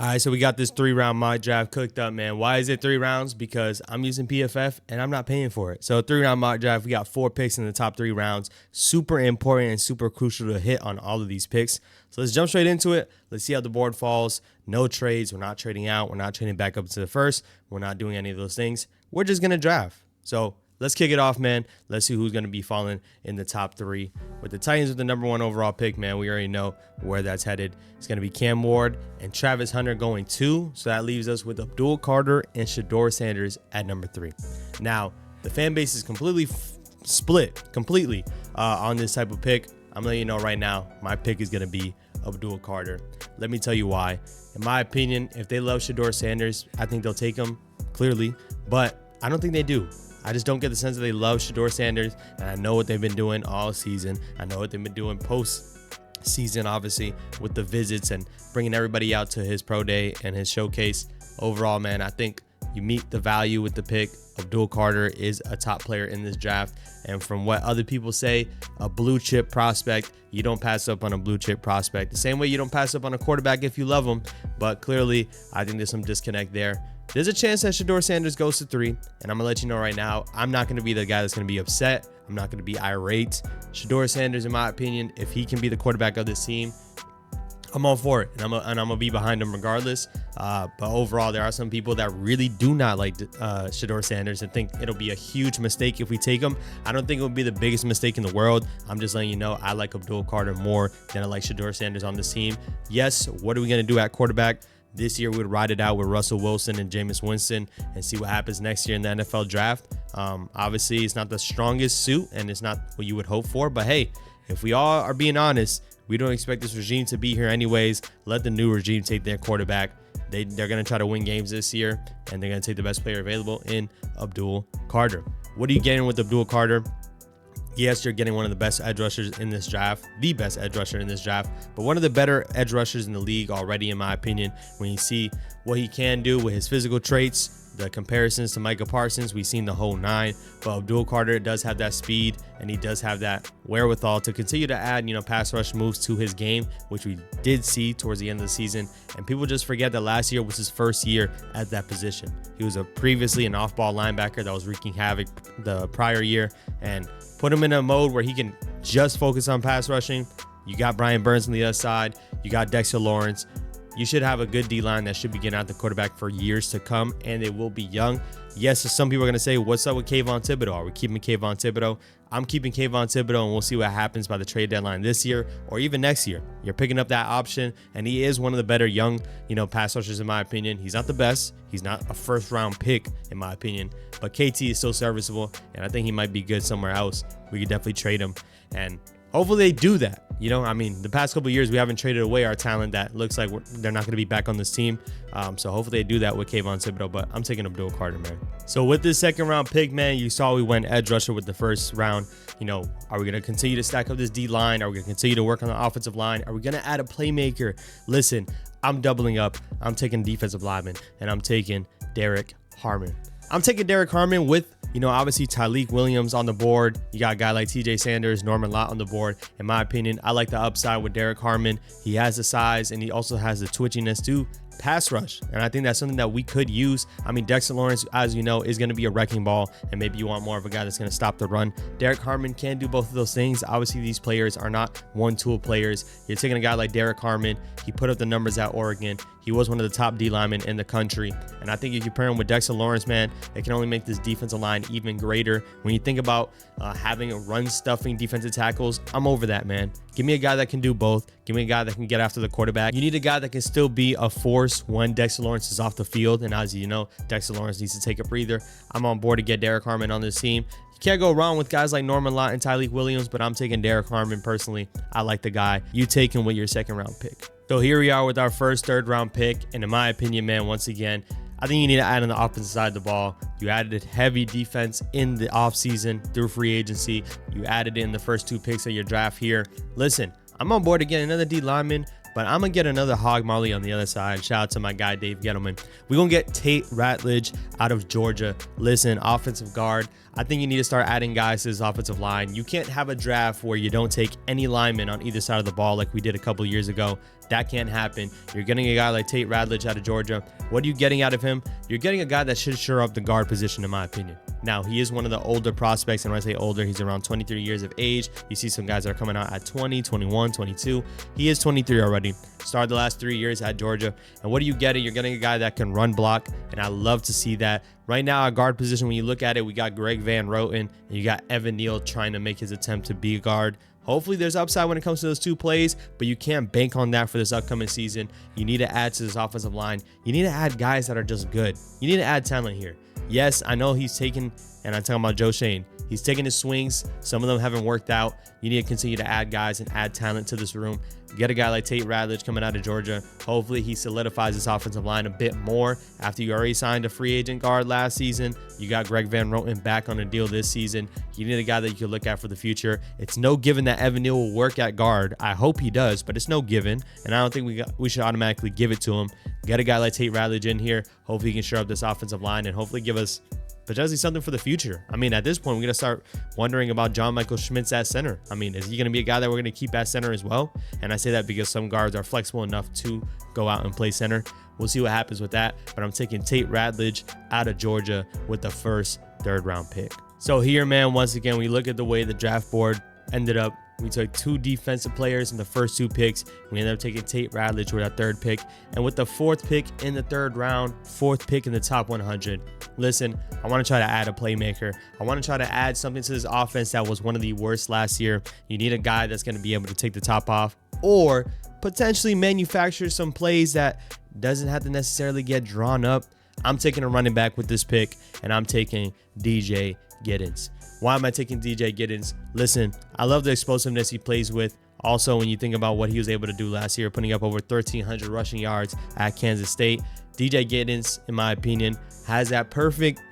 All right, so we got this 3-round mock draft cooked up, man. Why is it 3 rounds? Because I'm using PFF and I'm not paying for it. So 3-round mock draft, we got 4 picks in the top 3 rounds. Super important and super crucial to hit on all of these picks. So let's jump straight into it. Let's see how the board falls. No trades. We're not trading out. We're not trading back up to the first. We're not doing any of those things. We're just going to draft. So let's kick it off, man. Let's see who's going to be falling in the top 3. With the Titans with the number 1 overall pick, man, we already know where that's headed. It's going to be Cam Ward and Travis Hunter going 2. So that leaves us with Abdul Carter and Shedeur Sanders at number 3. Now, the fan base is completely split on this type of pick. I'm letting you know right now, my pick is going to be Abdul Carter. Let me tell you why. In my opinion, if they love Shedeur Sanders, I think they'll take him, clearly. But I don't think they do. I just don't get the sense that they love Shedeur Sanders, and I know what they've been doing all season. I know what they've been doing post-season, obviously, with the visits and bringing everybody out to his pro day and his showcase. Overall, man, I think you meet the value with the pick. Abdul Carter is a top player in this draft, and from what other people say, a blue chip prospect. You don't pass up on a blue chip prospect. The same way you don't pass up on a quarterback if you love him, but clearly, I think there's some disconnect there. There's a chance that Shedeur Sanders goes to 3, and I'm going to let you know right now, I'm not going to be the guy that's going to be upset. I'm not going to be irate. Shedeur Sanders, in my opinion, if he can be the quarterback of this team, I'm all for it, and I'm gonna be behind him regardless. But overall, there are some people that really do not like Shedeur Sanders and think it'll be a huge mistake if we take him. I don't think it would be the biggest mistake in the world. I'm just letting you know I like Abdul Carter more than I like Shedeur Sanders on this team. Yes, what are we gonna do at quarterback? This year, we would ride it out with Russell Wilson and Jameis Winston and see what happens next year in the NFL draft. Obviously, it's not the strongest suit, and it's not what you would hope for. But hey, if we all are being honest, we don't expect this regime to be here anyways. Let the new regime take their quarterback. They're going to try to win games this year, and they're going to take the best player available in Abdul Carter. What are you getting with Abdul Carter? Yes, you're getting one of the best edge rushers in this draft, the best edge rusher in this draft, but one of the better edge rushers in the league already, in my opinion. When you see what he can do with his physical traits, the comparisons to Micah Parsons, we've seen the whole 9. But Abdul Carter does have that speed, and he does have that wherewithal to continue to add, pass rush moves to his game, which we did see towards the end of the season. And people just forget that last year was his first year at that position. He was previously an off-ball linebacker that was wreaking havoc the prior year, and put him in a mode where he can just focus on pass rushing. You got Brian Burns on the other side. You got Dexter Lawrence. You should have a good D-line that should be getting out the quarterback for years to come, and they will be young. Yes, some people are going to say, what's up with Kayvon Thibodeau? Are we keeping Kayvon Thibodeau? I'm keeping Kayvon Thibodeau, and we'll see what happens by the trade deadline this year or even next year. You're picking up that option, and he is one of the better young, pass rushers in my opinion. He's not the best. He's not a first-round pick in my opinion, but KT is still serviceable, and I think he might be good somewhere else. We could definitely trade him, and hopefully they do that. The past couple of years, we haven't traded away our talent that looks like they're not going to be back on this team. So hopefully they do that with Kayvon Thibodeau, but I'm taking Abdul Carter, man. So with this second-round pick, man, you saw we went edge rusher with the first round. Are we going to continue to stack up this D-line? Are we going to continue to work on the offensive line? Are we going to add a playmaker? Listen, I'm doubling up. I'm taking defensive lineman, and I'm taking Derek Harmon. I'm taking Derek Harmon with, obviously Tyleik Williams on the board. You got a guy like TJ Sanders, Norman Lott on the board. In my opinion, I like the upside with Derek Harmon. He has the size, and he also has the twitchiness to pass rush, and I think that's something that we could use. Dexter Lawrence, as you know, is going to be a wrecking ball, and maybe you want more of a guy that's going to stop the run. Derek Harmon can do both of those things. Obviously, these players are not one-tool players. You're taking a guy like Derek Harmon. He put up the numbers at Oregon. He was one of the top D linemen in the country, and I think if you pair him with Dexter Lawrence, man, it can only make this defensive line even greater. When you think about having a run-stuffing defensive tackles, I'm over that, man. Give me a guy that can do both. Give me a guy that can get after the quarterback. You need a guy that can still be a force when Dexter Lawrence is off the field, and as you know, Dexter Lawrence needs to take a breather. I'm on board to get Derek Harmon on this team. You can't go wrong with guys like Norman Lott and Tyleik Williams, but I'm taking Derek Harmon personally. I like the guy. You take him with your second-round pick. So here we are with our first third-round pick, and in my opinion, man, once again, I think you need to add on the offensive side of the ball. You added heavy defense in the offseason through free agency. You added in the first 2 picks of your draft here. Listen, I'm on board to get another D lineman, but I'm going to get another Hog Molly on the other side. Shout out to my guy, Dave Gettleman. We're going to get Tate Ratledge out of Georgia. Listen, offensive guard. I think you need to start adding guys to this offensive line. You can't have a draft where you don't take any linemen on either side of the ball like we did a couple years ago. That can't happen. You're getting a guy like Tate Radledge out of Georgia. What are you getting out of him? You're getting a guy that should shore up the guard position, in my opinion. Now, he is one of the older prospects, and when I say older, he's around 23 years of age. You see some guys that are coming out at 20, 21, 22. He is 23 already. Started the last 3 years at Georgia. And what are you getting? You're getting a guy that can run block, and I love to see that. Right now, our guard position, when you look at it, we got Greg Van Roten, and you got Evan Neal trying to make his attempt to be a guard. Hopefully there's upside when it comes to those two plays, but you can't bank on that for this upcoming season. You need to add to this offensive line. You need to add guys that are just good. You need to add talent here. Yes, I know he's taking, and I'm talking about Joe Shane, he's taking his swings. Some of them haven't worked out. You need to continue to add guys and add talent to this room. Get a guy like Tate Radledge coming out of Georgia. Hopefully he solidifies this offensive line a bit more after you already signed a free agent guard last season. You got Greg Van Roten back on a deal this season. You need a guy that you can look at for the future. It's no given that Evan Neal will work at guard. I hope he does, but it's no given, and I don't think we should automatically give it to him. Get a guy like Tate Radledge in here. Hopefully he can shore up this offensive line and hopefully give us potentially something for the future. I mean, at this point, we're going to start wondering about John Michael Schmitz at center. I mean, is he going to be a guy that we're going to keep at center as well? And I say that because some guards are flexible enough to go out and play center. We'll see what happens with that. But I'm taking Tate Radledge out of Georgia with the first third-round pick. So here, man, once again, we look at the way the draft board ended up. We took 2 defensive players in the first 2 picks. We ended up taking Tate Radledge with our 3rd pick. And with the 4th pick in the 3rd round, 4th pick in the top 100. Listen, I want to try to add a playmaker. I want to try to add something to this offense that was one of the worst last year. You need a guy that's going to be able to take the top off or potentially manufacture some plays that doesn't have to necessarily get drawn up. I'm taking a running back with this pick, and I'm taking DJ Giddens. Why am I taking DJ Giddens? Listen, I love the explosiveness he plays with. Also, when you think about what he was able to do last year, putting up over 1,300 rushing yards at Kansas State, DJ Giddens, in my opinion, has that perfect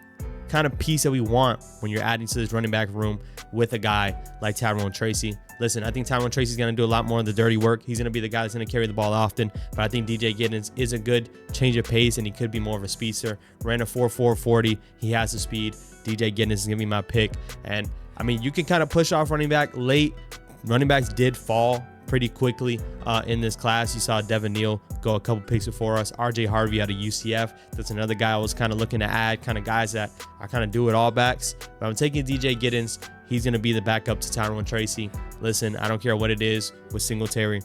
kind of piece that we want when you're adding to this running back room with a guy like Tyrone Tracy. Listen, I think Tyrone Tracy is going to do a lot more of the dirty work. He's going to be the guy that's going to carry the ball often, but I think DJ Giddens is a good change of pace, and he could be more of a speedster. Ran a 4.4 40. He has the speed. DJ Giddens is going to be my pick. And, I mean, you can kind of push off running back late. Running backs did fall pretty quickly in this class. You saw Devin Neal go a couple picks before us. RJ Harvey out of UCF. That's another guy I was kind of looking to add, kind of guys that I kind of do it all backs. But I'm taking DJ Giddens. He's going to be the backup to Tyrone Tracy. Listen, I don't care what it is with Singletary.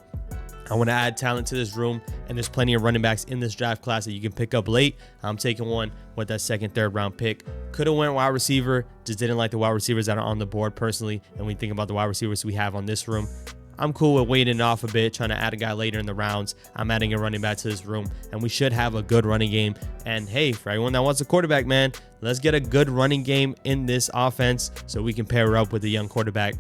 I want to add talent to this room, and there's plenty of running backs in this draft class that you can pick up late. I'm taking one with that 2nd, 3rd round pick. Could have went wide receiver, just didn't like the wide receivers that are on the board personally. And when we think about the wide receivers we have on this room, I'm cool with waiting off a bit, trying to add a guy later in the rounds. I'm adding a running back to this room, and we should have a good running game. And hey, for everyone that wants a quarterback, man, let's get a good running game in this offense so we can pair up with a young quarterback.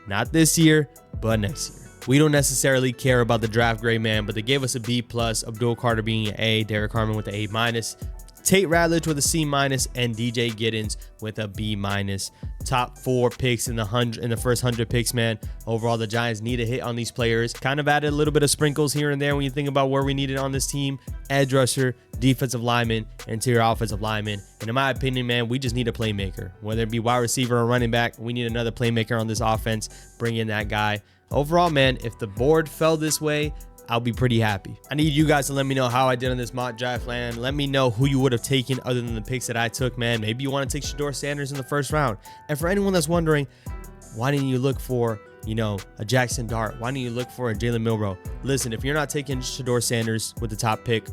Not this year, but next year. We don't necessarily care about the draft grade, man, but they gave us a B+, Abdul Carter being an A, Derek Harmon with an A-, Tate Radledge with a C-, and DJ Giddens with a B-. Top 4 picks in the first 100 picks, man. Overall, the Giants need a hit on these players. Kind of added a little bit of sprinkles here and there when you think about where we needed on this team. Edge rusher, defensive lineman, interior offensive lineman. And in my opinion, man, we just need a playmaker. Whether it be wide receiver or running back, we need another playmaker on this offense. Bring in that guy. Overall, man, if the board fell this way, I'll be pretty happy. I need you guys to let me know how I did on this mock draft, land. Let me know who you would have taken other than the picks that I took, man. Maybe you want to take Shedeur Sanders in the 1st round. And for anyone that's wondering, why didn't you look for, a Jackson Dart? Why didn't you look for a Jalen Milroe? Listen, if you're not taking Shedeur Sanders with the top pick,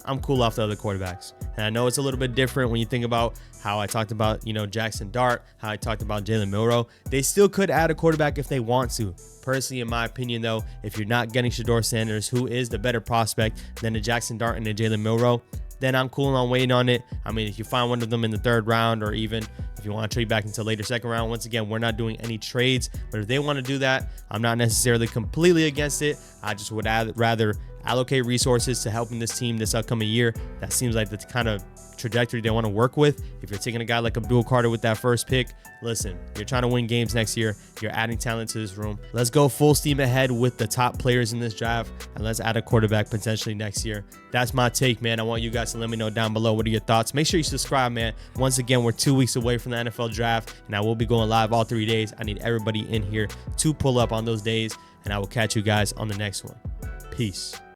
I'm cool off the other quarterbacks. And I know it's a little bit different when you think about how I talked about, Jackson Dart, how I talked about Jalen Milroe. They still could add a quarterback if they want to. Personally, in my opinion, though, if you're not getting Shedeur Sanders, who is the better prospect than a Jackson Dart and a Jalen Milroe, then I'm cool on waiting on it. I mean, if you find one of them in the 3rd round, or even if you want to trade back into later 2nd round, once again, we're not doing any trades. But if they want to do that, I'm not necessarily completely against it. I just would rather allocate resources to helping this team this upcoming year. That seems like the kind of trajectory they want to work with. If you're taking a guy like Abdul Carter with that first pick, listen, you're trying to win games next year. You're adding talent to this room. Let's go full steam ahead with the top players in this draft, and let's add a quarterback potentially next year. That's my take, man. I want you guys to let me know down below, what are your thoughts? Make sure you subscribe, man. Once again, we're 2 weeks away from the NFL draft, and I will be going live all 3 days. I need everybody in here to pull up on those days, and I will catch you guys on the next one. Peace.